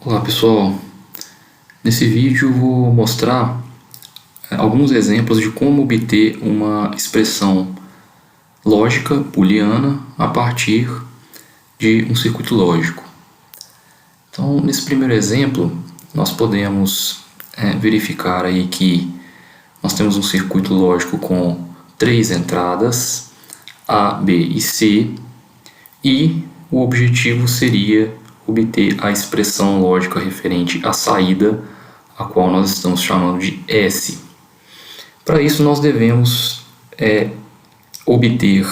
Olá pessoal, nesse vídeo vou mostrar alguns exemplos de como obter uma expressão lógica booleana a partir de um circuito lógico. Então, nesse primeiro exemplo, nós podemos verificar aí que nós temos um circuito lógico com 3 entradas, A, B e C, e o objetivo seria obter a expressão lógica referente à saída, a qual nós estamos chamando de S. Para isso, nós devemos obter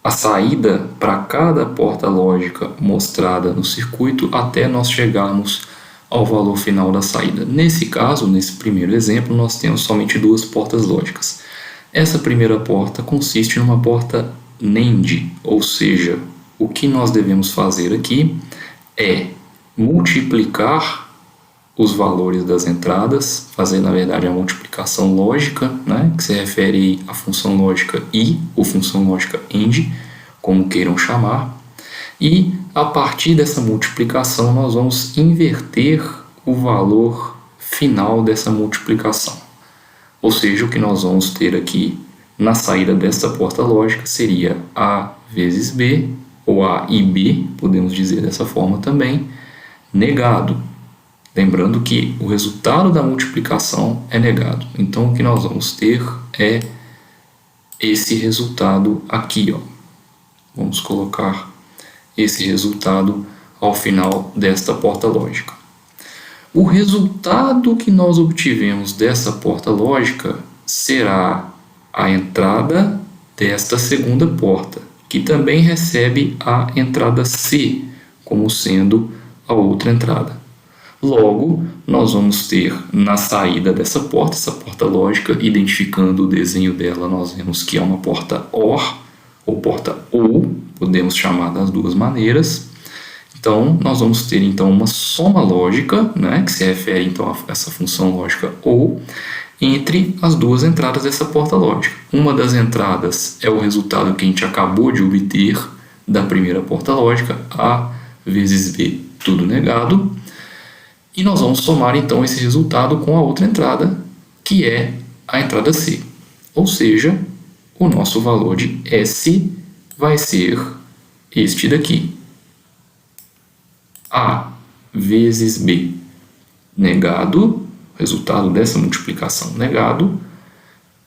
a saída para cada porta lógica mostrada no circuito até nós chegarmos ao valor final da saída. Nesse caso, nesse primeiro exemplo, nós temos somente 2 portas lógicas. Essa primeira porta consiste numa porta NAND, ou seja, o que nós devemos fazer aqui é multiplicar os valores das entradas, fazer na verdade a multiplicação lógica, que se refere à função lógica I ou função lógica AND, como queiram chamar, e a partir dessa multiplicação nós vamos inverter o valor final dessa multiplicação. Ou seja, o que nós vamos ter aqui na saída desta porta lógica seria A vezes B, ou A e B, podemos dizer dessa forma também, negado. Lembrando que o resultado da multiplicação é negado. Então, o que nós vamos ter é esse resultado aqui. Vamos colocar esse resultado ao final desta porta lógica. O resultado que nós obtivemos dessa porta lógica será a entrada desta segunda porta, que também recebe a entrada C como sendo a outra entrada. Logo, nós vamos ter na saída dessa porta, essa porta lógica, identificando o desenho dela, nós vemos que é uma porta OR, ou porta OU, podemos chamar das duas maneiras. Então, nós vamos ter então uma soma lógica, que se refere então a essa função lógica OU, entre as duas entradas dessa porta lógica. Uma das entradas é o resultado que a gente acabou de obter da primeira porta lógica, A vezes B, tudo negado. E nós vamos somar então esse resultado com a outra entrada, que é a entrada C. Ou seja, o nosso valor de S vai ser este daqui. A vezes B negado, resultado dessa multiplicação negado,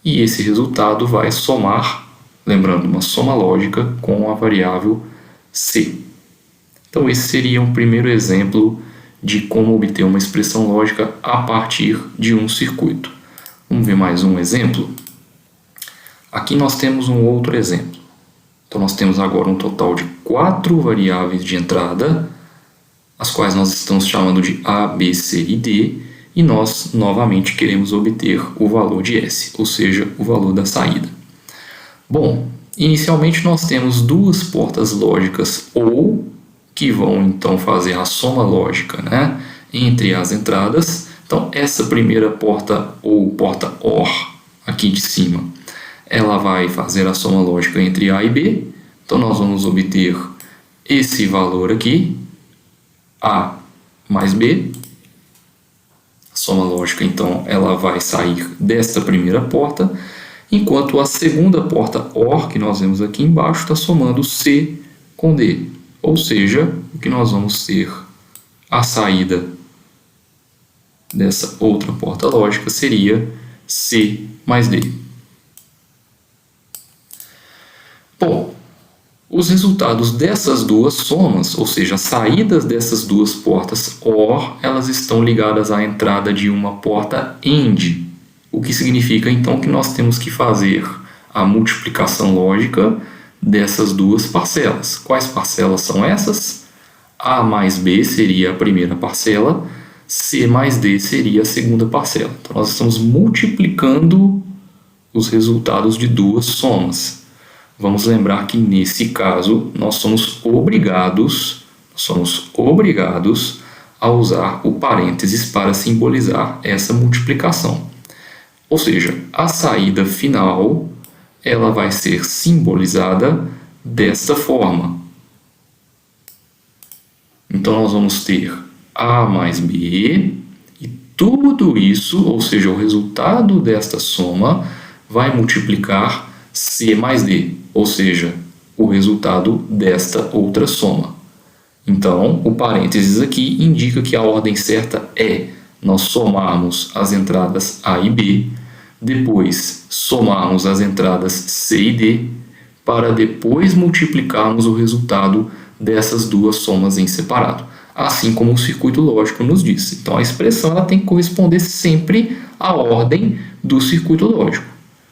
e esse resultado vai somar, lembrando, uma soma lógica com a variável C. Então esse seria um primeiro exemplo de como obter uma expressão lógica a partir de um circuito. Vamos ver mais um exemplo? Aqui nós temos um outro exemplo. Então nós temos agora um total de 4 variáveis de entrada, as quais nós estamos chamando de A, B, C e D, e nós novamente queremos obter o valor de S, ou seja, o valor da saída. Bom, inicialmente nós temos 2 portas lógicas OU, que vão então fazer a soma lógica entre as entradas. Então essa primeira porta ou porta OR aqui de cima, ela vai fazer a soma lógica entre A e B. Então nós vamos obter esse valor aqui, A mais B. A soma lógica então ela vai sair desta primeira porta, enquanto a segunda porta OR, que nós vemos aqui embaixo, está somando C com D. Ou seja, o que nós vamos ter a saída dessa outra porta lógica seria C mais D. Bom, os resultados dessas duas somas, ou seja, as saídas dessas duas portas OR, elas estão ligadas à entrada de uma porta AND, o que significa então que nós temos que fazer a multiplicação lógica dessas duas parcelas. Quais parcelas são essas? A mais B seria a primeira parcela, C mais D seria a segunda parcela. Então nós estamos multiplicando os resultados de duas somas. Vamos lembrar que nesse caso nós somos obrigados a usar o parênteses para simbolizar essa multiplicação. Ou seja, a saída final ela vai ser simbolizada desta forma. Então nós vamos ter A mais B, e tudo isso, ou seja, o resultado desta soma, vai multiplicar C mais D, ou seja, o resultado desta outra soma. Então, o parênteses aqui indica que a ordem certa é nós somarmos as entradas A e B, depois somarmos as entradas C e D, para depois multiplicarmos o resultado dessas duas somas em separado, assim como o circuito lógico nos diz. Então, a expressão ela tem que corresponder sempre à ordem do circuito lógico.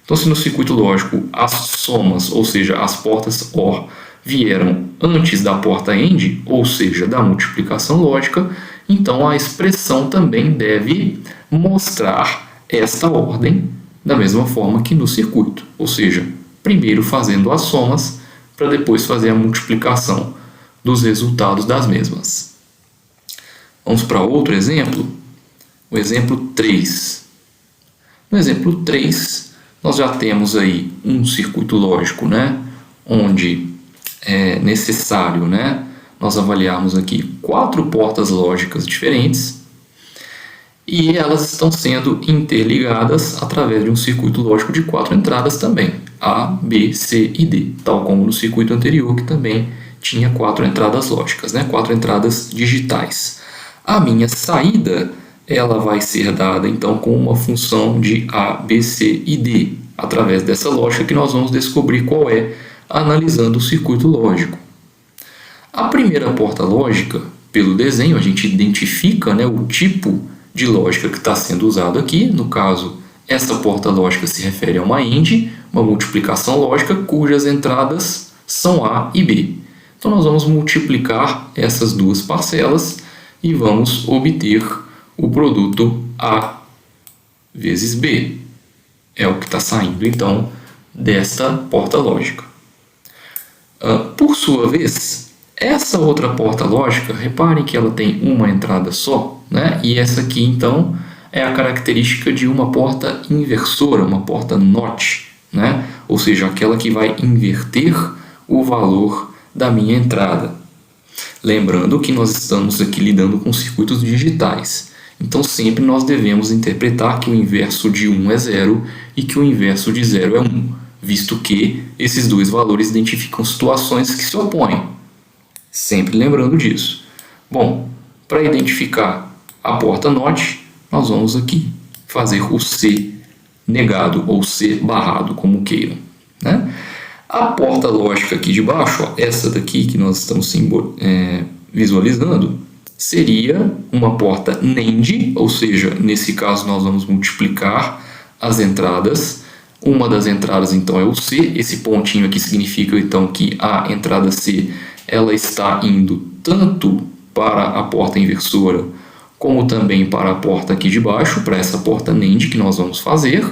Então, se no circuito lógico as somas, ou seja, as portas OR, vieram antes da porta AND, ou seja, da multiplicação lógica, então a expressão também deve mostrar esta ordem da mesma forma que no circuito, ou seja, primeiro fazendo as somas para depois fazer a multiplicação dos resultados das mesmas. Vamos para outro exemplo, o exemplo 3. No exemplo 3, nós já temos aí um circuito lógico, né, onde é necessário, né, nós avaliarmos aqui 4 portas lógicas diferentes e elas estão sendo interligadas através de um circuito lógico de 4 entradas também, A, B, C e D, tal como no circuito anterior que também tinha 4 entradas lógicas, né, 4 entradas digitais. A minha saída ela vai ser dada então com uma função de A, B, C e D, através dessa lógica que nós vamos descobrir qual é analisando o circuito lógico. A primeira porta lógica, pelo desenho, a gente identifica, né, o tipo de lógica que está sendo usado aqui. No caso, essa porta lógica se refere a uma AND, uma multiplicação lógica, cujas entradas são A e B. Então, nós vamos multiplicar essas duas parcelas e vamos obter o produto A vezes B. É o que está saindo, então, desta porta lógica. Por sua vez, essa outra porta lógica, reparem que ela tem uma entrada só, né? E essa aqui, então, é a característica de uma porta inversora, uma porta NOT, né? Ou seja, aquela que vai inverter o valor da minha entrada. Lembrando que nós estamos aqui lidando com circuitos digitais. Então, sempre nós devemos interpretar que o inverso de 1 é 0 e que o inverso de 0 é 1, visto que esses dois valores identificam situações que se opõem. Sempre lembrando disso. Bom, para identificar a porta NOT, nós vamos aqui fazer o C negado ou C barrado, como queiram, né? A porta lógica aqui de baixo, ó, essa daqui que nós estamos visualizando, seria uma porta NAND, ou seja, nesse caso nós vamos multiplicar as entradas. Uma das entradas então é o C, esse pontinho aqui significa então que a entrada C ela está indo tanto para a porta inversora como também para a porta aqui de baixo, para essa porta NAND que nós vamos fazer.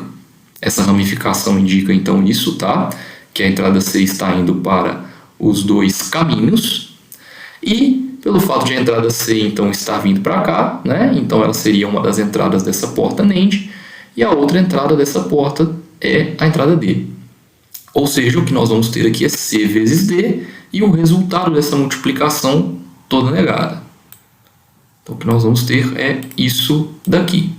Essa ramificação indica então isso, tá? Que a entrada C está indo para os dois caminhos. E pelo fato de a entrada C então estar vindo para cá, né? Então ela seria uma das entradas dessa porta NAND e a outra entrada dessa porta é a entrada D. Ou seja, o que nós vamos ter aqui é C vezes D e o resultado dessa multiplicação toda negada. Então o que nós vamos ter é isso daqui.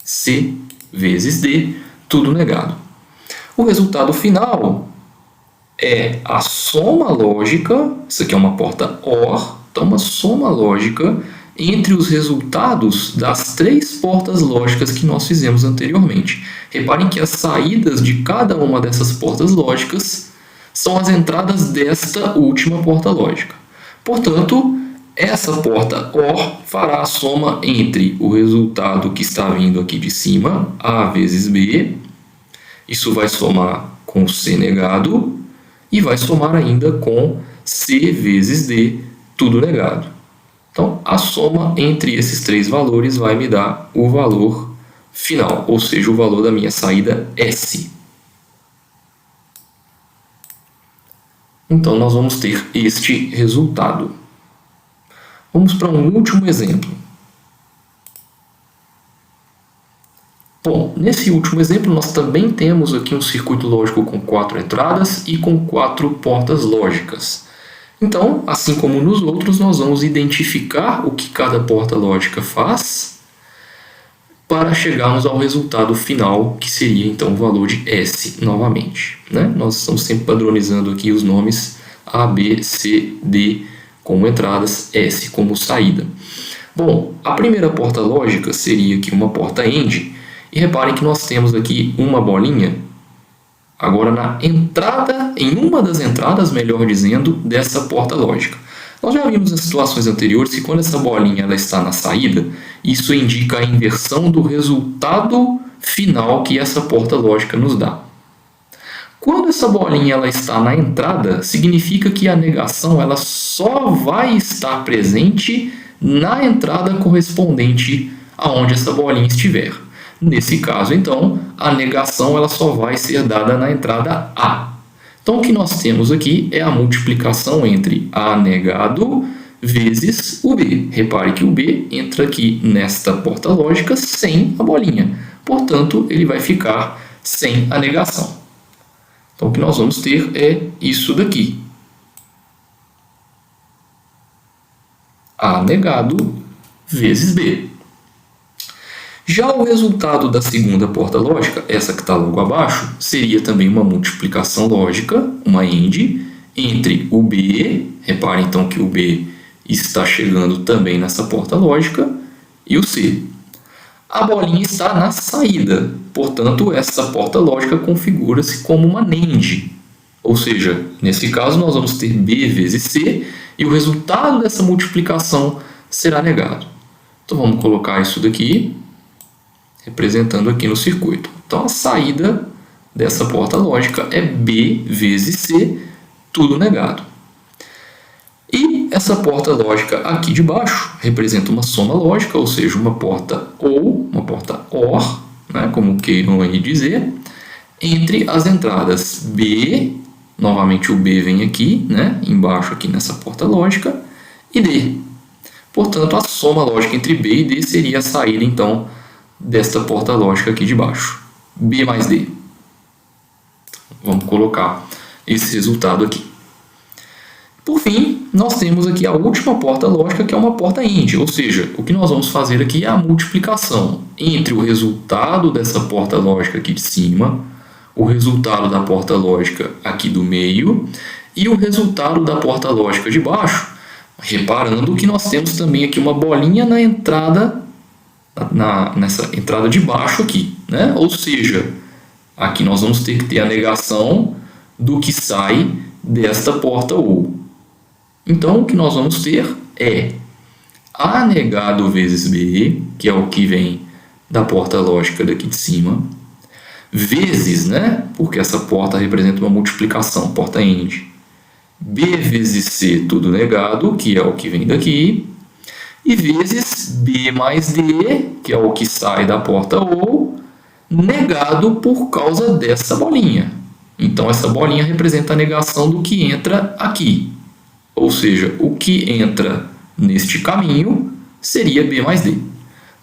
C vezes D, tudo negado. O resultado final é a soma lógica, isso aqui é uma porta OR, então uma soma lógica entre os resultados das 3 portas lógicas que nós fizemos anteriormente. Reparem que as saídas de cada uma dessas portas lógicas são as entradas desta última porta lógica. Portanto, essa porta OR fará a soma entre o resultado que está vindo aqui de cima, A vezes B, isso vai somar com C negado, e vai somar ainda com C vezes D, tudo negado. Então, a soma entre esses 3 valores vai me dar o valor final, ou seja, o valor da minha saída S. Então, nós vamos ter este resultado. Vamos para um último exemplo. Bom, nesse último exemplo, nós também temos aqui um circuito lógico com 4 entradas e com 4 portas lógicas. Então, assim como nos outros, nós vamos identificar o que cada porta lógica faz para chegarmos ao resultado final, que seria então o valor de S novamente, né? Nós estamos sempre padronizando aqui os nomes A, B, C, D como entradas, S como saída. Bom, a primeira porta lógica seria aqui uma porta AND, e reparem que nós temos aqui uma bolinha, agora na entrada, em uma das entradas, melhor dizendo, dessa porta lógica. Nós já vimos em situações anteriores que quando essa bolinha ela está na saída, isso indica a inversão do resultado final que essa porta lógica nos dá. Quando essa bolinha ela está na entrada, significa que a negação ela só vai estar presente na entrada correspondente aonde essa bolinha estiver. Nesse caso, então, a negação ela só vai ser dada na entrada A. Então, o que nós temos aqui é a multiplicação entre A negado vezes o B. Repare que o B entra aqui nesta porta lógica sem a bolinha. Portanto, ele vai ficar sem a negação. Então, o que nós vamos ter é isso daqui. A negado vezes B. Já o resultado da segunda porta lógica, essa que está logo abaixo, seria também uma multiplicação lógica, uma AND, entre o B, repare então que o B está chegando também nessa porta lógica, e o C. A bolinha está na saída, portanto, essa porta lógica configura-se como uma NAND. Ou seja, nesse caso nós vamos ter B vezes C, e o resultado dessa multiplicação será negado. Então vamos colocar isso daqui, representando aqui no circuito. Então a saída dessa porta lógica é B vezes C, tudo negado. E essa porta lógica aqui de baixo representa uma soma lógica, ou seja, uma porta OR, uma porta OR, né, como queiram aí dizer, entre as entradas B, novamente o B vem aqui, né, embaixo aqui nessa porta lógica, e D. Portanto, a soma lógica entre B e D seria a saída, então, desta porta lógica aqui de baixo. B mais D. Vamos colocar esse resultado aqui. Por fim, nós temos aqui a última porta lógica, que é uma porta AND, ou seja, o que nós vamos fazer aqui é a multiplicação entre o resultado dessa porta lógica aqui de cima, o resultado da porta lógica aqui do meio e o resultado da porta lógica de baixo, reparando que nós temos também aqui uma bolinha na entrada, nessa entrada de baixo aqui, né? Ou seja, aqui nós vamos ter que ter a negação do que sai desta porta OR. Então, o que nós vamos ter é A negado vezes B, que é o que vem da porta lógica daqui de cima, vezes, né? Porque essa porta representa uma multiplicação, porta AND. B vezes C, tudo negado, que é o que vem daqui, e vezes B mais D, que é o que sai da porta OR, negado por causa dessa bolinha. Então, essa bolinha representa a negação do que entra aqui. Ou seja, o que entra neste caminho seria B mais D.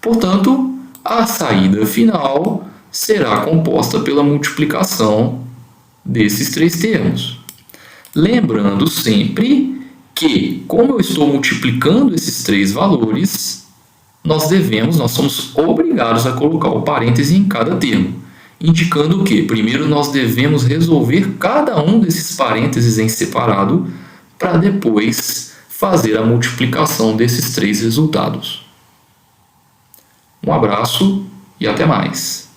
Portanto, a saída final será composta pela multiplicação desses três termos. Lembrando sempre que, como eu estou multiplicando esses três valores, nós somos obrigados a colocar o parêntese em cada termo, indicando que, primeiro, nós devemos resolver cada um desses parênteses em separado, para depois fazer a multiplicação desses três resultados. Um abraço e até mais!